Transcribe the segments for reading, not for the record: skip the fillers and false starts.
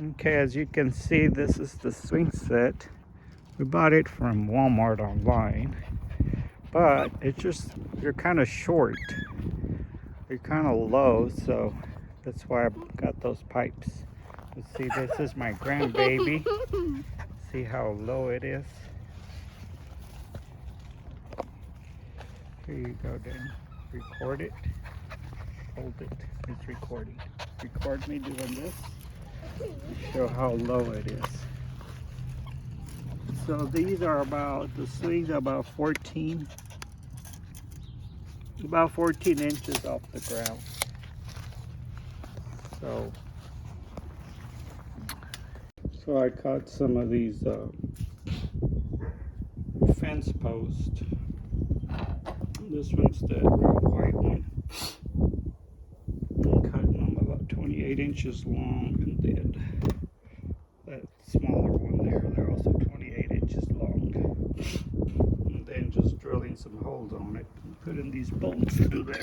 Okay, as you can see, this is the swing set. We bought it from Walmart online, but it's just, they're kind of short. They're kind of low, so that's why I got those pipes. Let's see, this is my grandbaby. See how low it is? Here you go, Dan. Record it. Hold it. It's recording. Record me doing this. Show how low it is. So these are about, the swings are about 14 inches off the ground. So I cut some of these fence posts. This one's the real white one. I'm cutting them about 28 inches long, and then that smaller one there, they're also 28 inches long. And then just drilling some holes on it and putting these bolts through there.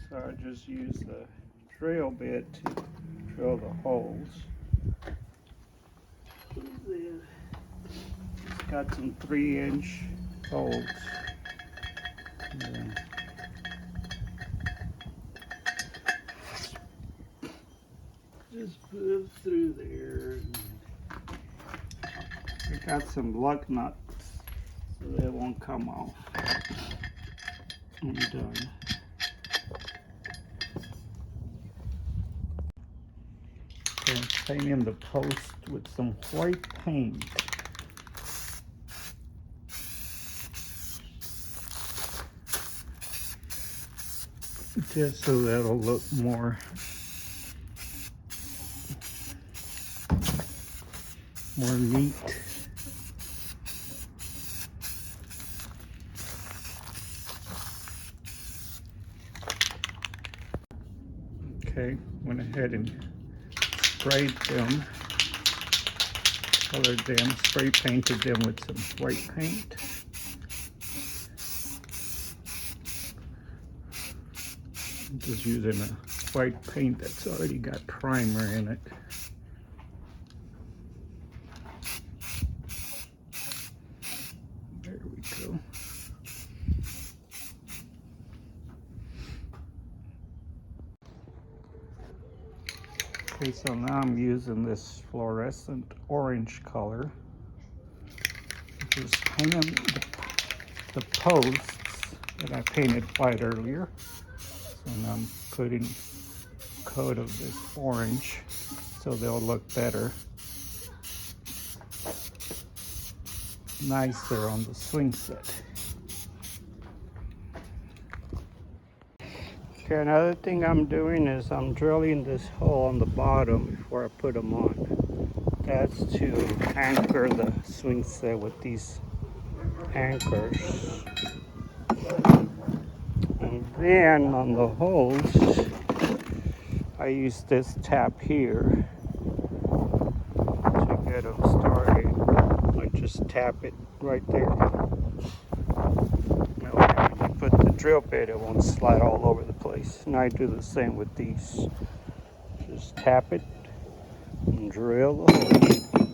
So I just use the drill bit to drill the holes. It's got some 3-inch holes. Just put them through there. I got some lug nuts so they won't come off. I'm done. Okay, painting the post with some white paint. Just so that'll look more neat. Okay, went ahead and sprayed them, colored them, spray painted them with some white paint. I'm just using a white paint that's already got primer in it. There we go. Okay, so now I'm using this fluorescent orange color. Just painting the posts that I painted white earlier. So now I'm putting a coat of this orange so they'll look better, nicer on the swing set. Okay, another thing I'm doing is I'm drilling this hole on the bottom before I put them on. That's to anchor the swing set with these anchors. And then on the holes, I use this tap here to get them started. I just tap it right there. When you put the drill bit, it won't slide all over the place. And I do the same with these. Just tap it and drill the hole.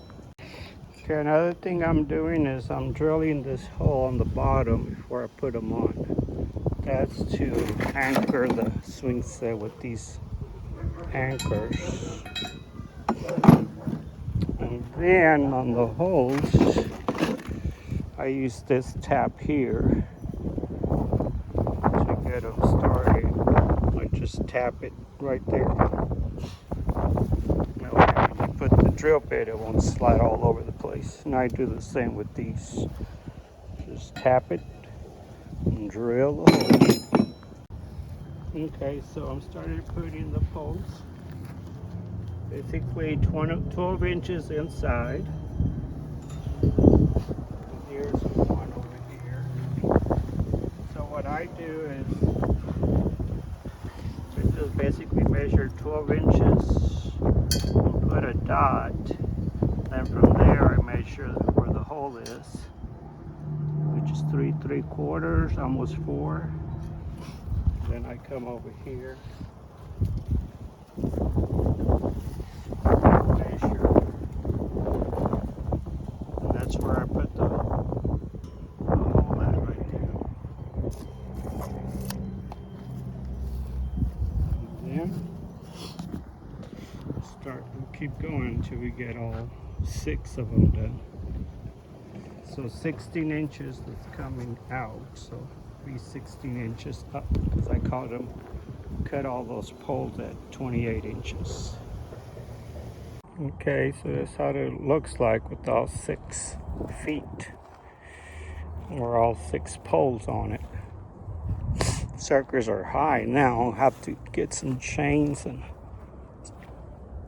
Okay, another thing I'm doing is I'm drilling this hole on the bottom before I put them on. That's to anchor the swing set with these anchors. And then on the holes, I use this tap here to get them started. I just tap it right there. When you put the drill bit, it won't slide all over the place. And I do the same with these. Just tap it and drill the hole. Okay, so I'm started putting the posts. Basically 12 inches inside. Here's one over here. So what I do is just basically measure 12 inches, put a dot, Then from there, I measure where the hole is, which is 3 3/4, almost 4. Then I come over here, measure, and that's where I put the hole at right there. And then we'll keep going until we get all 6 of them done. So 16 inches that's coming out, so be 16 inches up, because I cut all those poles at 28 inches. Okay, so that's how it looks like with all 6 feet, or all 6 poles on it. Suckers are high now. I'll have to get some chains and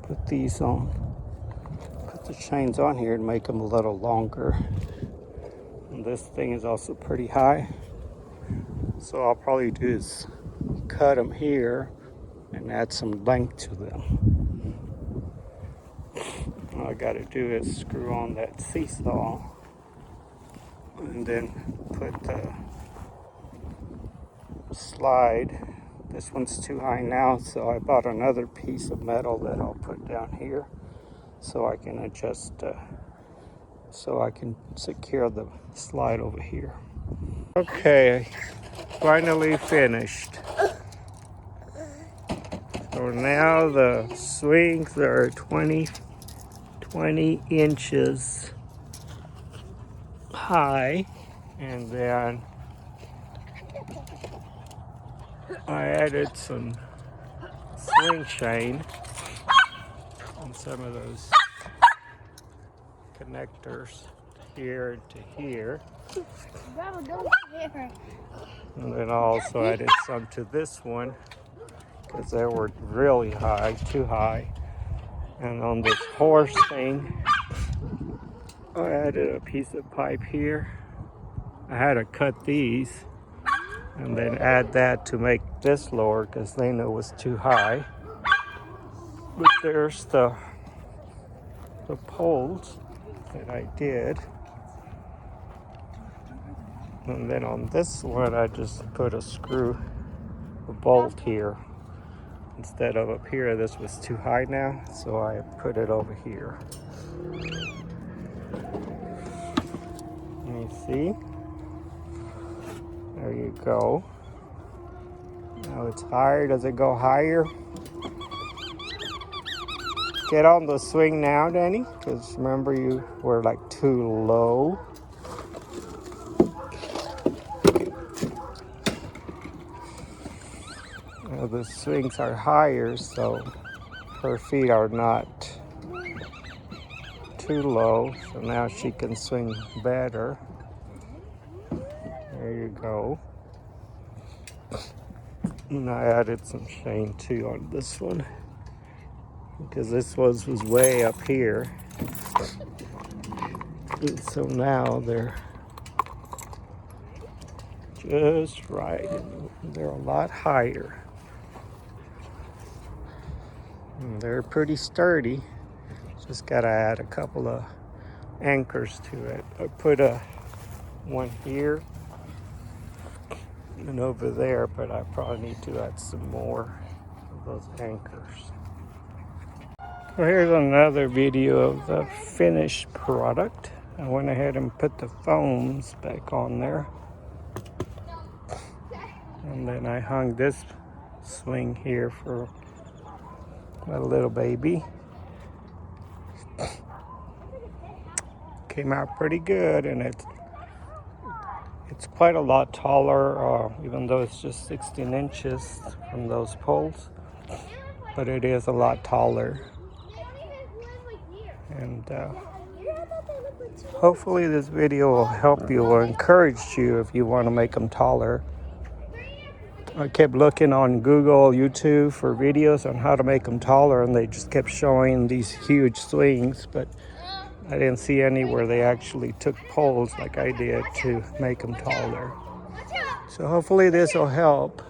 put these on. Put the chains on here and make them a little longer. And this thing is also pretty high. So I'll probably do is cut them here and add some length to them. All I gotta do is screw on that seesaw and then put the slide. This one's too high now, so I bought another piece of metal that I'll put down here so I can adjust, so I can secure the slide over here. Okay, finally finished. So now the swings are 20 inches high, and then I added some swing chain on some of those connectors here to here. And then I also added some to this one because they were really high, too high. And on this horse thing, I added a piece of pipe here. I had to cut these and then add that to make this lower because they knew it was too high. But there's the poles that I did. And then on this one, I just put a bolt here. Instead of up here, this was too high now, so I put it over here. Let me see. There you go. Now it's higher. Does it go higher? Get on the swing now, Danny, because remember you were like too low. Now the swings are higher, so her feet are not too low, so now she can swing better. There you go. And I added some chain too on this one because this was way up here. So now they're just right. They're a lot higher. And they're pretty sturdy. Just gotta add a couple of anchors to it. I put one here and over there, but I probably need to add some more of those anchors. So here's another video of the finished product. I went ahead and put the foams back on there. And then I hung this swing here for my little baby. Came out pretty good, and it's quite a lot taller, even though it's just 16 inches from those poles, but it is a lot taller. And hopefully this video will help you or encourage you if you want to make them taller. I kept looking on Google, YouTube for videos on how to make them taller, and they just kept showing these huge swings, but I didn't see any where they actually took poles like I did to make them taller. So hopefully this will help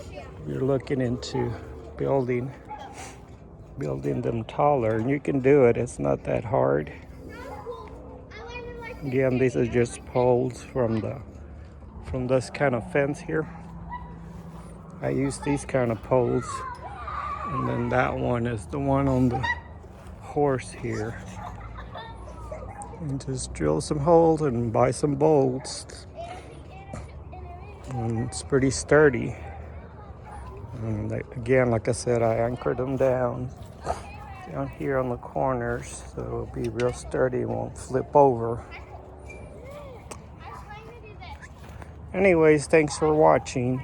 if you're looking into building building them taller, and you can do it. It's not that hard. Again, these are just poles from this kind of fence here. I use these kind of poles, and then that one is the one on the horse here. And just drill some holes and buy some bolts. And it's pretty sturdy. And again, like I said, I anchored them down here on the corners, so it'll be real sturdy and won't flip over. Anyways, thanks for watching.